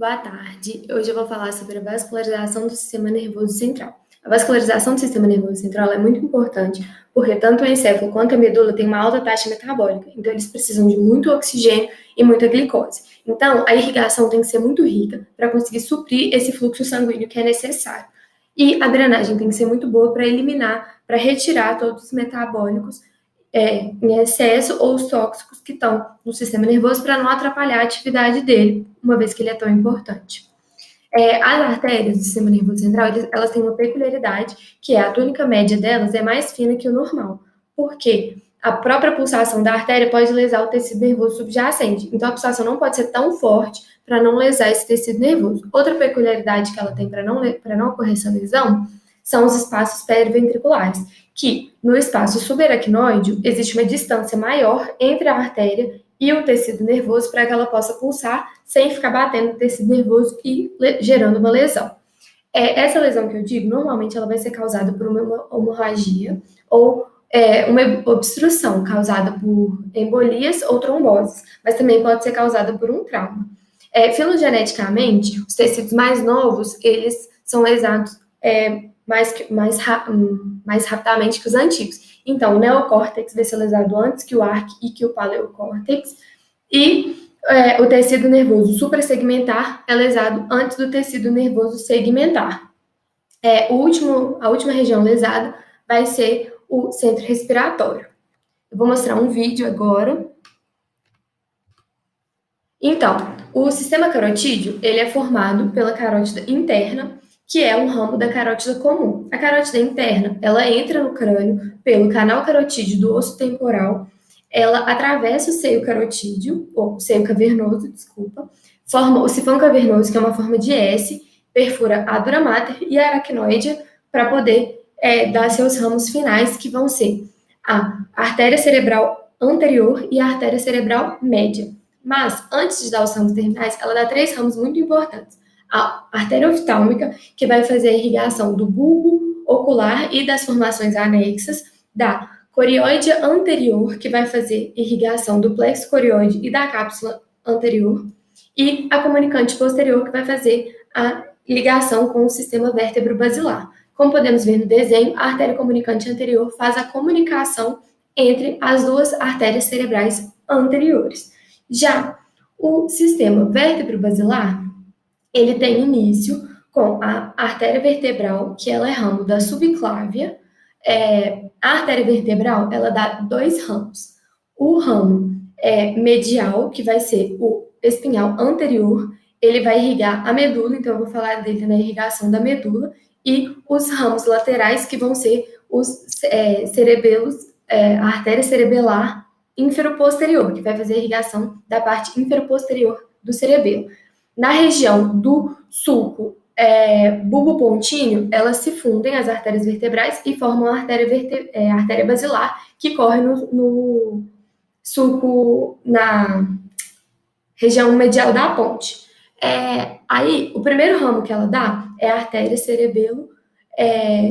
Boa tarde. Hoje eu vou falar sobre a vascularização do sistema nervoso central. A vascularização do sistema nervoso central é muito importante porque tanto o encéfalo quanto a medula têm uma alta taxa metabólica, então eles precisam de muito oxigênio e muita glicose. Então, a irrigação tem que ser muito rica para conseguir suprir esse fluxo sanguíneo que é necessário. E a drenagem tem que ser muito boa para eliminar, para retirar todos os metabólicos em excesso ou os tóxicos que estão no sistema nervoso para não atrapalhar a atividade dele, uma vez que ele é tão importante. As artérias do sistema nervoso central, elas têm uma peculiaridade, que é a túnica média delas é mais fina que o normal. Por quê? A própria pulsação da artéria pode lesar o tecido nervoso subjacente. Então, a pulsação não pode ser tão forte para não lesar esse tecido nervoso. Outra peculiaridade que ela tem para não ocorrer essa lesão são os espaços periventriculares, que no espaço subaracnoide existe uma distância maior entre a artéria e o tecido nervoso para que ela possa pulsar sem ficar batendo no tecido nervoso e gerando uma lesão. Essa lesão que eu digo, normalmente ela vai ser causada por uma hemorragia ou uma obstrução causada por embolias ou tromboses, mas também pode ser causada por um trauma. Filogeneticamente, os tecidos mais novos, eles são lesados mais rapidamente que os antigos. Então, o neocórtex vai ser lesado antes que o arc e que o paleocórtex, e o tecido nervoso suprassegmentar é lesado antes do tecido nervoso segmentar. A última região lesada vai ser o centro respiratório. Eu vou mostrar um vídeo agora. Então, o sistema carotídeo, ele é formado pela carótida interna, que é um ramo da carótida comum. A carótida interna, ela entra no crânio pelo canal carotídeo do osso temporal, ela atravessa o seio carotídeo, ou seio cavernoso, desculpa, forma o sifão cavernoso, que é uma forma de S, perfura a dura mater e a aracnoide para poder dar seus ramos finais, que vão ser a artéria cerebral anterior e a artéria cerebral média. Mas, antes de dar os ramos terminais, ela dá 3 ramos muito importantes. A artéria oftálmica, que vai fazer a irrigação do bulbo ocular e das formações anexas, da corióide anterior, que vai fazer irrigação do plexo corióide e da cápsula anterior, e a comunicante posterior, que vai fazer a ligação com o sistema vértebro-basilar. Como podemos ver no desenho, a artéria comunicante anterior faz a comunicação entre as duas artérias cerebrais anteriores. Já o sistema vértebro-basilar, ele tem início com a artéria vertebral, que ela é ramo da subclávia. A artéria vertebral, ela dá 2 ramos. O ramo medial, que vai ser o espinhal anterior, ele vai irrigar a medula, então eu vou falar dele na irrigação da medula, e os ramos laterais, que vão ser os cerebelos, a artéria cerebelar inferoposterior, que vai fazer a irrigação da parte inferoposterior do cerebelo. Na região do sulco bulbopontíneo, elas se fundem, as artérias vertebrais, e formam a artéria basilar, que corre no sulco, na região medial da ponte. Aí, o primeiro ramo que ela dá é a artéria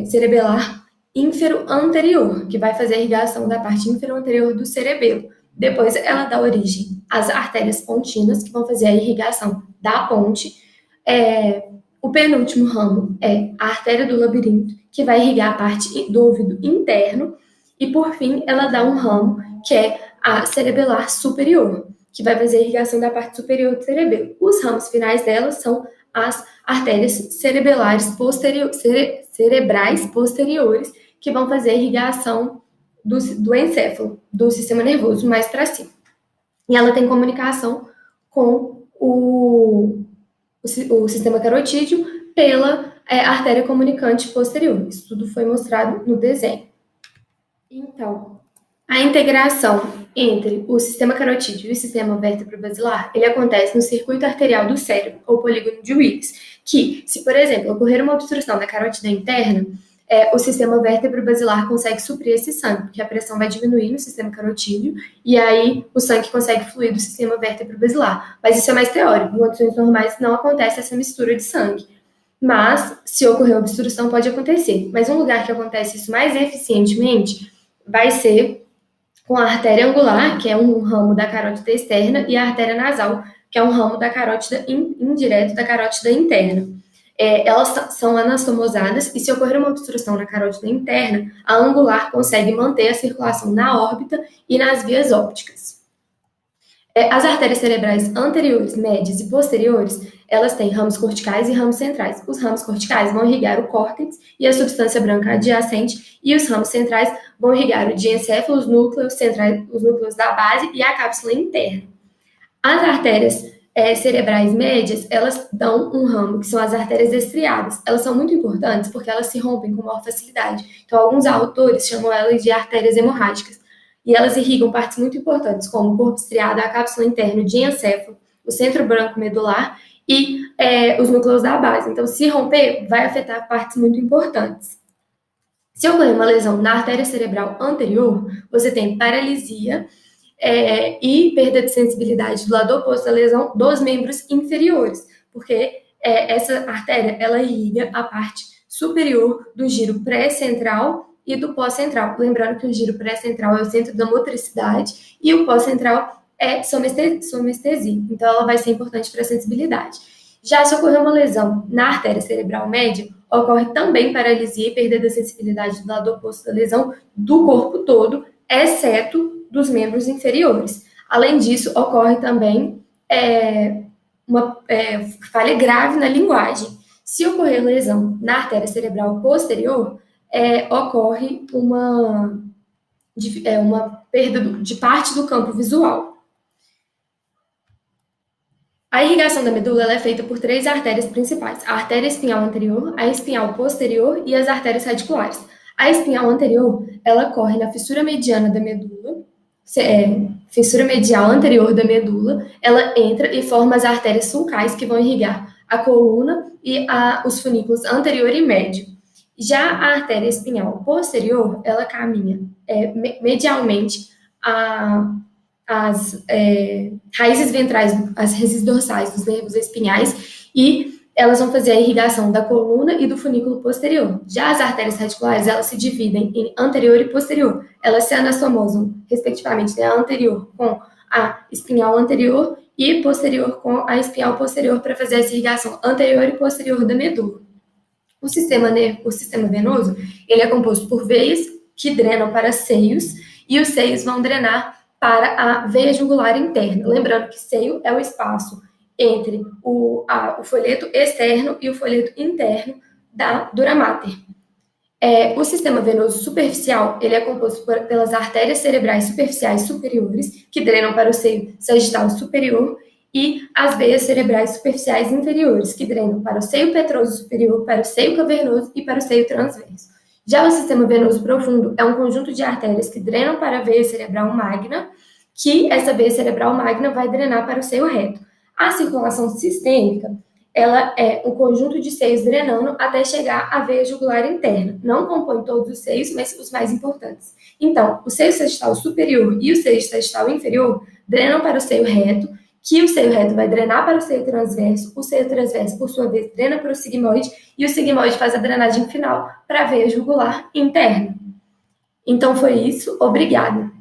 cerebelar infero-anterior, que vai fazer a irrigação da parte infero-anterior do cerebelo. Depois, ela dá origem às artérias pontinas, que vão fazer a irrigação da ponte. O penúltimo ramo é a artéria do labirinto, que vai irrigar a parte do ouvido interno. E, por fim, ela dá um ramo, que é a cerebelar superior, que vai fazer a irrigação da parte superior do cerebelo. Os ramos finais delas são as artérias cerebrais posteriores, que vão fazer a irrigação do encéfalo, do sistema nervoso mais para cima. E ela tem comunicação com o sistema carotídeo pela artéria comunicante posterior. Isso tudo foi mostrado no desenho. Então, a integração entre o sistema carotídeo e o sistema vértebro-basilar, ele acontece no circuito arterial do cérebro, ou polígono de Willis, que, se, por exemplo, ocorrer uma obstrução da carótida interna, o sistema vértebro-basilar consegue suprir esse sangue, porque a pressão vai diminuir no sistema carotídeo, e aí o sangue consegue fluir do sistema vértebro-basilar. Mas isso é mais teórico, em condições normais não acontece essa mistura de sangue. Mas, se ocorrer obstrução, pode acontecer. Mas um lugar que acontece isso mais eficientemente vai ser com a artéria angular, que é um ramo da carótida externa, e a artéria nasal, que é um ramo da carótida indireto da carótida interna. Elas são anastomosadas e se ocorrer uma obstrução na carótida interna, a angular consegue manter a circulação na órbita e nas vias ópticas. As artérias cerebrais anteriores, médias e posteriores, elas têm ramos corticais e ramos centrais. Os ramos corticais vão irrigar o córtex e a substância branca adjacente, e os ramos centrais vão irrigar o diencéfalo, os núcleos centrais, os núcleos da base e a cápsula interna. As artérias cerebrais médias, elas dão um ramo, que são as artérias estriadas. Elas são muito importantes porque elas se rompem com maior facilidade. Então, alguns autores chamam elas de artérias hemorrágicas. E elas irrigam partes muito importantes, como o corpo estriado, a cápsula interna, o diencéfalo, o centro branco medular e os núcleos da base. Então, se romper, vai afetar partes muito importantes. Se ocorrer uma lesão na artéria cerebral anterior, você tem paralisia e perda de sensibilidade do lado oposto da lesão dos membros inferiores, porque essa artéria, ela irriga a parte superior do giro pré-central e do pós-central. Lembrando que o giro pré-central é o centro da motricidade e o pós-central é somestesia. Então, ela vai ser importante para a sensibilidade. Já se ocorrer uma lesão na artéria cerebral média, ocorre também paralisia e perda da sensibilidade do lado oposto da lesão do corpo todo, exceto dos membros inferiores. Além disso, ocorre também uma falha grave na linguagem. Se ocorrer lesão na artéria cerebral posterior, ocorre uma perda de parte do campo visual. A irrigação da medula é feita por 3 artérias principais: a artéria espinhal anterior, a espinhal posterior e as artérias radiculares. A espinhal anterior, ela corre na fissura mediana da medula, fissura medial anterior da medula, ela entra e forma as artérias sulcais, que vão irrigar a coluna e os funículos anterior e médio. Já a artéria espinhal posterior, ela caminha medialmente as raízes ventrais, as raízes dorsais dos nervos espinhais, e elas vão fazer a irrigação da coluna e do funículo posterior. Já as artérias radiculares, elas se dividem em anterior e posterior. Elas se anastomosam, respectivamente, né? A anterior com a espinhal anterior e posterior com a espinhal posterior, para fazer essa irrigação anterior e posterior da medula. O sistema venoso, ele é composto por veias que drenam para seios, e os seios vão drenar para a veia jugular interna. Lembrando que seio é o espaço entre o folheto externo e o folheto interno da dura mater. O sistema venoso superficial, ele é composto pelas artérias cerebrais superficiais superiores, que drenam para o seio sagital superior, e as veias cerebrais superficiais inferiores, que drenam para o seio petroso superior, para o seio cavernoso e para o seio transverso. Já o sistema venoso profundo é um conjunto de artérias que drenam para a veia cerebral magna, que essa veia cerebral magna vai drenar para o seio reto. A circulação sistêmica, ela é um conjunto de seios drenando até chegar à veia jugular interna. Não compõe todos os seios, mas os mais importantes. Então, o seio sagital superior e o seio sagital inferior drenam para o seio reto, que o seio reto vai drenar para o seio transverso, por sua vez, drena para o sigmoide, e o sigmoide faz a drenagem final para a veia jugular interna. Então, foi isso. Obrigada.